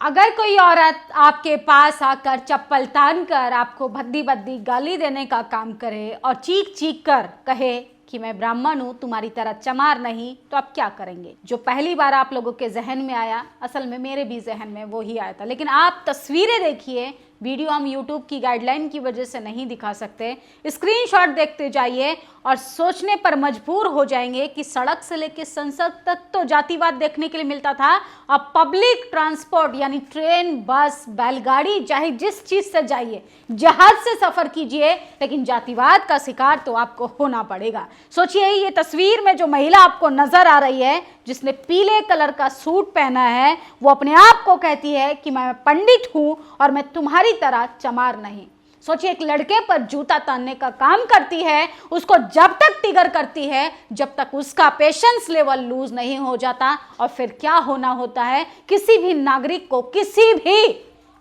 अगर कोई औरत आपके पास आकर चप्पल तान कर आपको भद्दी भद्दी गाली देने का काम करे और चीख चीख कर कहे कि मैं ब्राह्मण हूँ, तुम्हारी तरह चमार नहीं, तो आप क्या करेंगे? जो पहली बार आप लोगों के जहन में आया, असल में मेरे भी जहन में वो ही आया था। लेकिन आप तस्वीरें देखिए, वीडियो हम YouTube की गाइडलाइन की वजह से नहीं दिखा सकते। स्क्रीनशॉट देखते जाइए और सोचने पर मजबूर हो जाएंगे कि सड़क से लेकर संसद तक तो जातिवाद देखने के लिए मिलता था। अब पब्लिक ट्रांसपोर्ट यानी ट्रेन, बस, बैलगाड़ी, चाहे जिस चीज से जाइए, जहाज से सफर कीजिए, लेकिन जातिवाद का शिकार तो आपको होना पड़ेगा। सोचिए, ये तस्वीर में जो महिला आपको नजर आ रही है, जिसने पीले कलर का सूट पहना है, वो अपने आप को कहती है कि मैं पंडित हूं और मैं तुम्हारी तरह चमार नहीं। सोचिए, एक लड़के पर जूता तानने का काम करती है, उसको जब तक टिगर करती है जब तक उसका पेशेंस लेवल लूज नहीं हो जाता। और फिर क्या होना होता है, किसी भी नागरिक को, किसी भी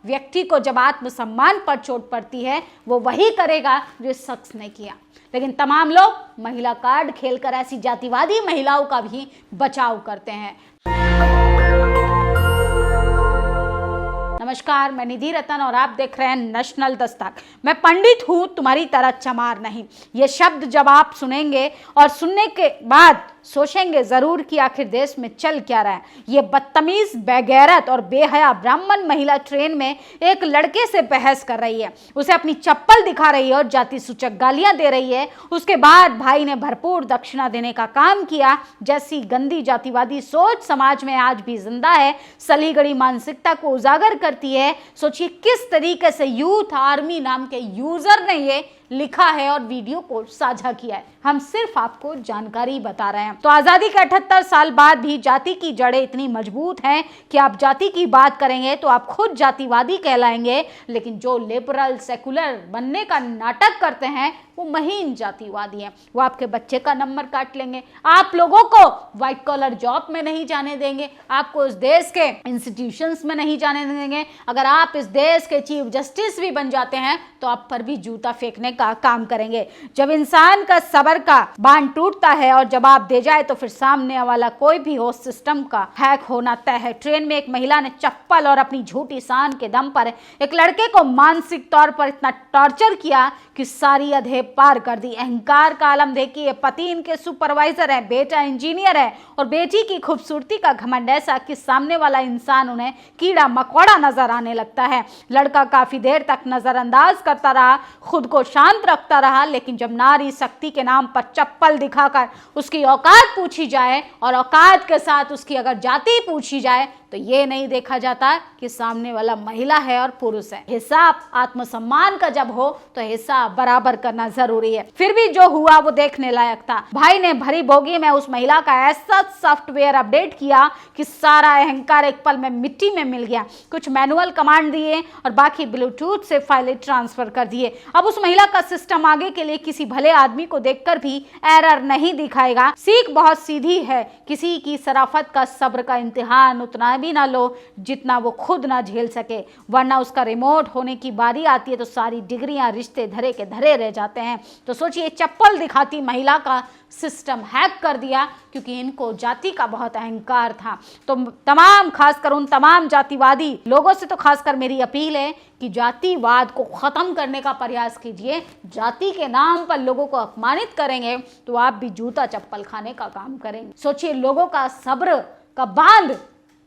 व्यक्ति को जब आत्मसम्मान पर चोट पड़ती है, वो वही करेगा जो इस शख्स ने किया। लेकिन तमाम लोग महिला कार्ड खेलकर ऐसी जातिवादी महिलाओं का भी बचाव करते हैं। नमस्कार, मैं निधि रतन और आप देख रहे हैं नेशनल दस्तक। मैं पंडित हूं, तुम्हारी तरह चमार नहीं। ये शब्द जब आप सुनेंगे और सुनने के बाद सोचेंगे जरूर कि आखिर देश में चल क्या रहा है। ये बदतमीज, बेगैरत और बेहया ब्राह्मण महिला ट्रेन में एक लड़के से बहस कर रही है, उसे अपनी चप्पल दिखा रही है और जाति सूचक गालियां दे रही है। उसके बाद भाई ने भरपूर दक्षिणा देने का काम किया। जैसी गंदी जातिवादी सोच समाज में आज भी जिंदा है, सलीगड़ी मानसिकता को उजागर करती है। सोचिए किस तरीके से यूथ आर्मी नाम के यूजर ने ये लिखा है और वीडियो को साझा किया है। हम सिर्फ आपको जानकारी बता रहे हैं। तो आजादी के 78 साल बाद भी जाति की जड़ें इतनी मजबूत हैं कि आप जाति की बात करेंगे तो आप खुद जातिवादी कहलाएंगे, लेकिन जो लिबरल सेकुलर बनने का नाटक करते हैं वो महीन जातिवादी हैं। वो आपके बच्चे का नंबर काट लेंगे, आप लोगों को व्हाइट कॉलर जॉब में नहीं जाने देंगे, आपको इस देश के इंस्टीट्यूशंस में नहीं जाने देंगे। अगर आप इस देश के चीफ जस्टिस भी बन जाते हैं तो आप पर भी जूता फेंकने का काम करेंगे। जब इंसान का सबर का बांध टूटता है और जवाब दे जाए तो फिर सामने वाला कोई भी हो, सिस्टम का हैक होना तय है। ट्रेन में एक महिला ने चप्पल और अपनी झूठी शान के दम पर एक लड़के को मानसिक तौर पर इतना टॉर्चर किया कि सारी अधे पार कर दी। अहंकार का आलम देखिए, पति इनके सुपरवाइजर है, बेटा इंजीनियर है और बेटी की खूबसूरती का घमंड ऐसा कि सामने वाला इंसान उन्हें कीड़ा मकोड़ा नजर आने लगता है। लड़का काफी देर तक नजरअंदाज करता रहा, खुद को शांत रखता रहा, लेकिन जब नारी शक्ति के नाम पर चप्पल दिखाकर उसकी औकात पूछी जाए और औकात के साथ उसकी अगर जाति पूछी जाए तो ये नहीं देखा जाता कि सामने वाला महिला है और पुरुष है। हिसाब आत्मसम्मान का जब हो तो हिसाब बराबर करना जरूरी है। फिर भी जो हुआ वो देखने लायक था। भाई ने भरी बोगी में उस महिला का ऐसा सॉफ्टवेयर अपडेट किया कि सारा अहंकार एक पल में मिट्टी में मिल गया। कुछ मैनुअल कमांड दिए और बाकी ब्लूटूथ से फाइलें ट्रांसफर कर दिए। अब उस महिला का सिस्टम आगे के लिए किसी भले आदमी को देखकर भी एरर नहीं दिखाएगा। सीख बहुत सीधी है, किसी की शराफत का सब्र का इम्तिहान उतना भी ना लो जितना वो खुद ना झेल सके, वरना उसका रिमोट होने की बारी आती है तो सारी डिग्रियां रिश्ते धरे के धरे रह जाते हैं। तो सोचिए, चप्पल दिखाती महिला का सिस्टम हैक कर दिया क्योंकि इनको जाति का बहुत अहंकार था। तो तमाम, खासकर उन तमाम जातिवादी लोगों से तो खासकर मेरी अपील है कि जातिवाद को खत्म करने का प्रयास कीजिए। जाति के नाम पर लोगों को अपमानित करेंगे तो आप भी जूता चप्पल खाने का काम करेंगे। सोचिए, लोगों का सब्र का बांध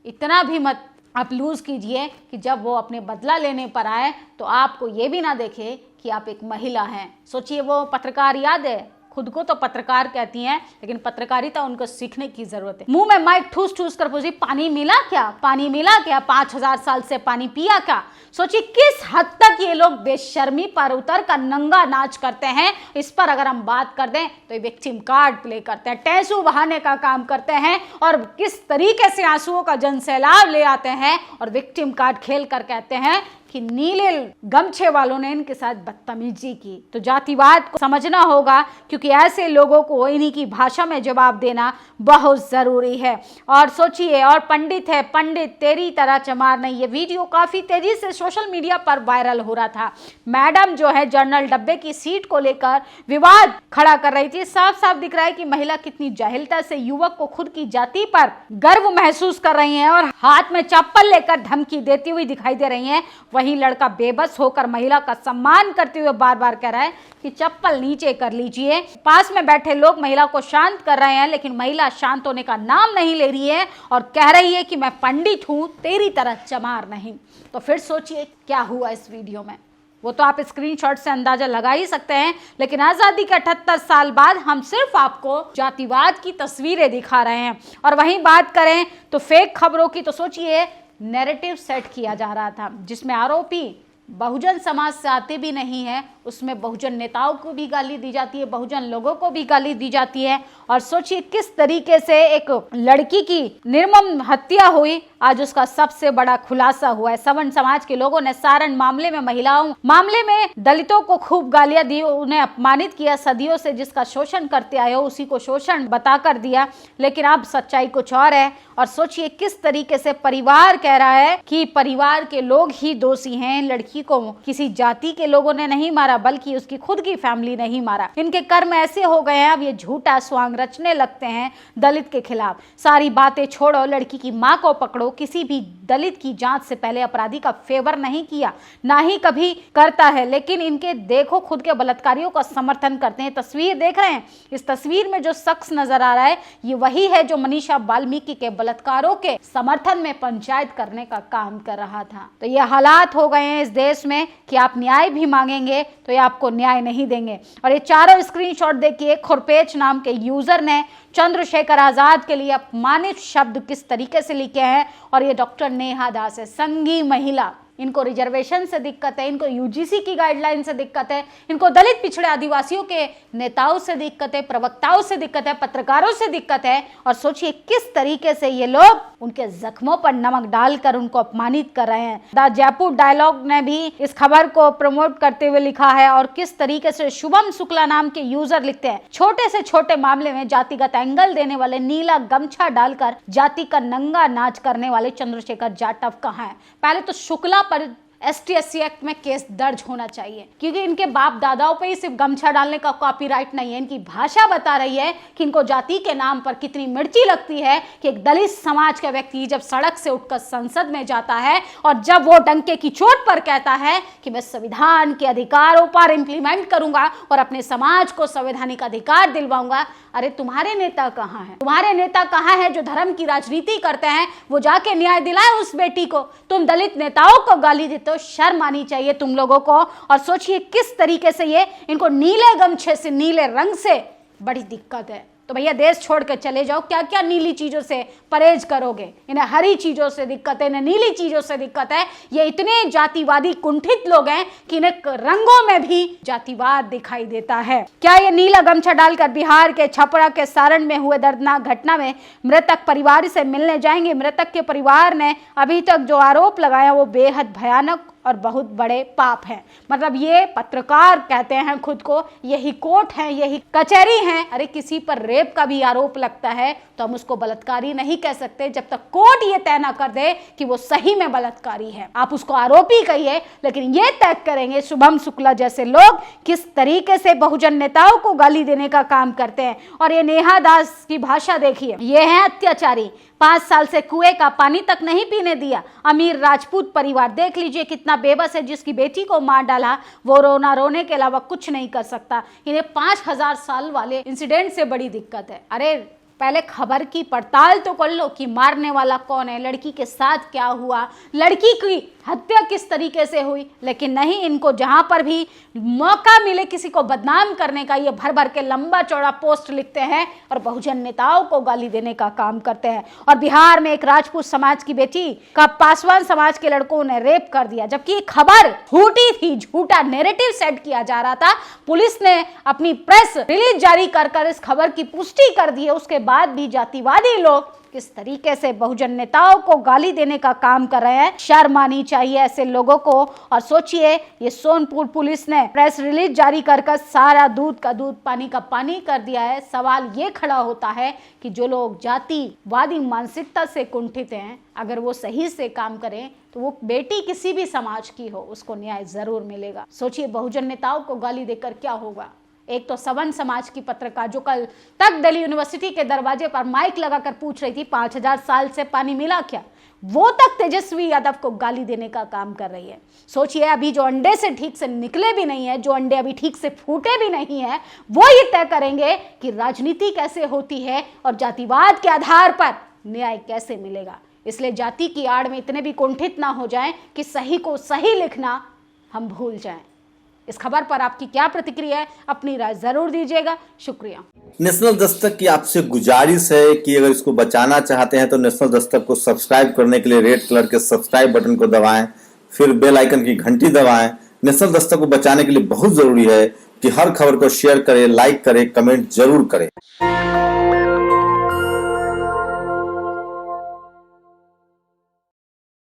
इतना भी मत आप लूज कीजिए कि जब वो अपने बदला लेने पर आए तो आपको ये भी ना देखे कि आप एक महिला हैं। सोचिए, वो पत्रकार, याद है, खुद को तो पत्रकार कहती हैं, लेकिन पत्रकारिता उनको सीखने की जरूरत है। मुंह में माइक ठूस ठूस कर पूछी, पानी मिला क्या, पानी मिला क्या, 5000 साल से पानी पिया क्या। सोचिए किस हद तक ये लोग बेशर्मी पर उतर कर नंगा नाच करते हैं। इस पर अगर हम बात कर दें तो ये विक्टिम कार्ड प्ले करते हैं, टैसू बहाने का काम करते हैं और किस तरीके से आंसुओं का जनसैलाब ले आते हैं और विक्टिम कार्ड खेल कर कहते हैं कि नीले गमछे वालों ने इनके साथ बदतमीजी की। तो जातिवाद को समझना होगा, क्योंकि ऐसे लोगों को इन्हीं की भाषा में जवाब देना बहुत जरूरी है। और सोचिए, और पंडित है, पंडित तेरी तरह चमार नहीं। ये वीडियो काफी तेजी से सोशल मीडिया पर वायरल हो रहा था। मैडम जो है जनरल डब्बे की सीट को लेकर विवाद खड़ा कर रही थी। साफ साफ दिख रहा है कि महिला कितनी जाहिलता से युवक को खुद की जाति पर गर्व महसूस कर रही हैं और हाथ में चप्पल लेकर धमकी देती हुई दिखाई दे रही हैं। वही लड़का बेबस होकर महिला का सम्मान करते हुए बार बार कह रहा है कि चप्पल नीचे कर लीजिए। पास में बैठे लोग महिला को शांत कर रहे हैं, लेकिन महिला शांत होने का नाम नहीं ले रही है और कह रही है कि मैं पंडित हूं, तेरी तरह चमार नहीं। तो फिर सोचिए क्या हुआ इस वीडियो में। वो तो आप स्क्रीनशॉट से अंदाजा लगा ही सकते हैं, लेकिन आजादी के 78 साल बाद हम सिर्फ आपको जातिवाद की तस्वीरें दिखा रहे हैं। और वहीं बात करें तो फेक खबरों की, तो सोचिए नैरेटिव सेट किया जा रहा था जिसमें आरोपी बहुजन समाज से आते भी नहीं है, उसमें बहुजन नेताओं को भी गाली दी जाती है, बहुजन लोगों को भी गाली दी जाती है। और सोचिए किस तरीके से एक लड़की की निर्मम हत्या हुई, आज उसका सबसे बड़ा खुलासा हुआ है। सवर्ण समाज के लोगों ने सारण मामले में, महिलाओं मामले में दलितों को खूब गालियां दी, उन्हें अपमानित किया। सदियों से जिसका शोषण करते आए हो उसी को शोषण बताकर दिया, लेकिन अब सच्चाई कुछ और है। और सोचिए किस तरीके से परिवार कह रहा है कि परिवार के लोग ही दोषी हैं, लड़की को किसी जाति के लोगों ने नहीं मारा बल्कि उसकी खुद की फैमिली नहीं मारा। इनके कर्म ऐसे हो गए हैं, अब ये झूठा स्वांग रचने लगते हैं दलित के खिलाफ। सारी बातें छोड़ो, लड़की की मां को पकड़ो। किसी भी दलित की जांच से पहले अपराधी का फेवर नहीं किया, ना ही कभी करता है, लेकिन इनके देखो खुद के बलात्कारियों का समर्थन करते हैं। तस्वीर देख रहे हैं, इस तस्वीर में जो शख्स नजर आ रहा है ये वही है जो मनीषा वाल्मीकि के बलात्कारों के समर्थन में पंचायत करने का काम कर रहा था। तो ये हालात हो गए हैं इस देश में कि आप न्याय भी मांगेंगे तो ये आपको न्याय नहीं देंगे। और ये चारों स्क्रीनशॉट देखिए, खुरपेच नाम के यूजर ने चंद्रशेखर आजाद के लिए अपमानित शब्द किस तरीके से लिखे हैं। और ये डॉक्टर नेहा दास है, संघी महिला, इनको रिजर्वेशन से दिक्कत है, इनको यूजीसी की गाइडलाइन से दिक्कत है, इनको दलित पिछड़े आदिवासियों के नेताओं से दिक्कत है, प्रवक्ताओं से दिक्कत है, पत्रकारों से दिक्कत है। और सोचिए किस तरीके से ये लोग उनके जख्मों पर नमक डालकर उनको अपमानित कर रहे हैं। द जयपुर डायलॉग ने भी इस खबर को प्रमोट करते हुए लिखा है और किस तरीके से शुभम शुक्ला नाम के यूजर लिखते हैं, छोटे से छोटे मामले में जातिगत एंगल देने वाले, नीला गमछा डालकर जाति का नंगा नाच करने वाले चंद्रशेखर जाटव कहाँ है। पहले तो शुक्ला पर ST/SC एक्ट में केस दर्ज होना चाहिए, क्योंकि इनके बाप दादाओं पे ही सिर्फ गमछा डालने का कॉपीराइट नहीं है। इनकी भाषा बता रही है कि इनको जाति के नाम पर कितनी मिर्ची लगती है कि एक दलित समाज का व्यक्ति जब सड़क से उठकर संसद में जाता है और जब वो डंके की चोट पर कहता है कि मैं संविधान के अधिकारों पर इंप्लीमेंट करूंगा और अपने समाज को संवैधानिक अधिकार दिलवाऊंगा। अरे तुम्हारे नेता कहाँ हैं? तुम्हारे नेता कहाँ हैं जो धर्म की राजनीति करते हैं? वो जाके न्याय दिलाए उस बेटी को। तुम दलित नेताओं को गाली देते हो, शर्म आनी चाहिए तुम लोगों को। और सोचिए किस तरीके से ये इनको नीले गमछे से, नीले रंग से बड़ी दिक्कत है। तो भैया देश छोड़ के चले जाओ, क्या क्या नीली चीजों से परहेज करोगे? इन्हें हरी चीजों से दिक्कत है, इन्हें नीली चीजों से दिक्कत है। ये इतने जातिवादी कुंठित लोग हैं कि इन्हें रंगों में भी जातिवाद दिखाई देता है। क्या ये नीला गमछा डालकर बिहार के छपरा के सारण में हुए दर्दनाक घटना में मृतक परिवार से मिलने जाएंगे? मृतक के परिवार ने अभी तक जो आरोप लगाया वो बेहद भयानक और बहुत बड़े पाप हैं। मतलब ये पत्रकार कहते हैं खुद को, यही कोर्ट है, यही कचहरी है। अरे किसी पर रेप का भी आरोप लगता है तो हम उसको बलात्कारी नहीं कह सकते जब तक कोर्ट ये तय ना कर दे कि वो सही में बलात्कारी है। आप उसको आरोपी कहिए, लेकिन ये तय करेंगे शुभम शुक्ला जैसे लोग किस तरीके से बहुजन नेताओं को गाली देने का काम करते हैं। और ये नेहा दास की भाषा देखिए, ये है अत्याचारी, 5 साल से कुएं का पानी तक नहीं पीने दिया। अमीर राजपूत परिवार देख लीजिए कितना बेबस है, जिसकी बेटी को मार डाला वो रोने के अलावा कुछ नहीं कर सकता। इन्हें 5000 साल वाले इंसिडेंट से बड़ी दिक्कत है। अरे पहले खबर की पड़ताल तो कर लो कि मारने वाला कौन है, लड़की के साथ क्या हुआ, लड़की की हत्या किस तरीके से हुई। लेकिन नहीं, इनको जहां पर भी मौका मिले किसी को बदनाम करने का, ये भर भर के लंबा चौड़ा पोस्ट लिखते हैं और बहुजन नेताओं को गाली देने का काम करते हैं। और बिहार में एक राजपूत समाज की बेटी का पासवान समाज के लड़कों ने रेप कर दिया, जबकि खबर झूठी थी, झूठा नैरेटिव सेट किया जा रहा था। पुलिस ने अपनी प्रेस रिलीज जारी कर इस खबर की पुष्टि कर दी है। उसके बाद भी जातिवादी लोग किस तरीके से बहुजन नेताओं को गाली देने का काम कर रहे हैं। शर्म आनी चाहिए ऐसे लोगों को। और सोचिए, ये सोनपुर पुलिस ने प्रेस रिलीज जारी कर सारा दूध का दूध पानी का पानी कर दिया है। सवाल ये खड़ा होता है कि जो लोग जातिवादी मानसिकता से कुंठित हैं, अगर वो सही से काम करें तो वो बेटी किसी भी समाज की हो, उसको न्याय जरूर मिलेगा। सोचिए, बहुजन नेताओं को गाली देकर क्या होगा। एक तो सवर्ण समाज की पत्रकार जो कल तक दिल्ली यूनिवर्सिटी के दरवाजे पर माइक लगाकर पूछ रही थी 5000 साल से पानी मिला क्या, वो तक तेजस्वी यादव को गाली देने का काम कर रही है। सोचिए, अभी जो अंडे से ठीक से निकले भी नहीं है, जो अंडे अभी ठीक से फूटे भी नहीं है, वो ये तय करेंगे कि राजनीति कैसे होती है और जातिवाद के आधार पर न्याय कैसे मिलेगा। इसलिए जाति की आड़ में इतने भी कुंठित ना हो जाएं कि सही को सही लिखना हम भूल जाएं। इस खबर पर आपकी क्या प्रतिक्रिया है, अपनी राय जरूर दीजिएगा। शुक्रिया। नेशनल दस्तक की आपसे गुजारिश है कि अगर इसको बचाना चाहते हैं तो नेशनल दस्तक को सब्सक्राइब करने के लिए रेड कलर के सब्सक्राइब बटन को दबाएं, फिर बेल आइकन की घंटी दबाएं। नेशनल दस्तक को बचाने के लिए बहुत जरूरी है कि हर खबर को शेयर करें, लाइक करें, कमेंट जरूर करें।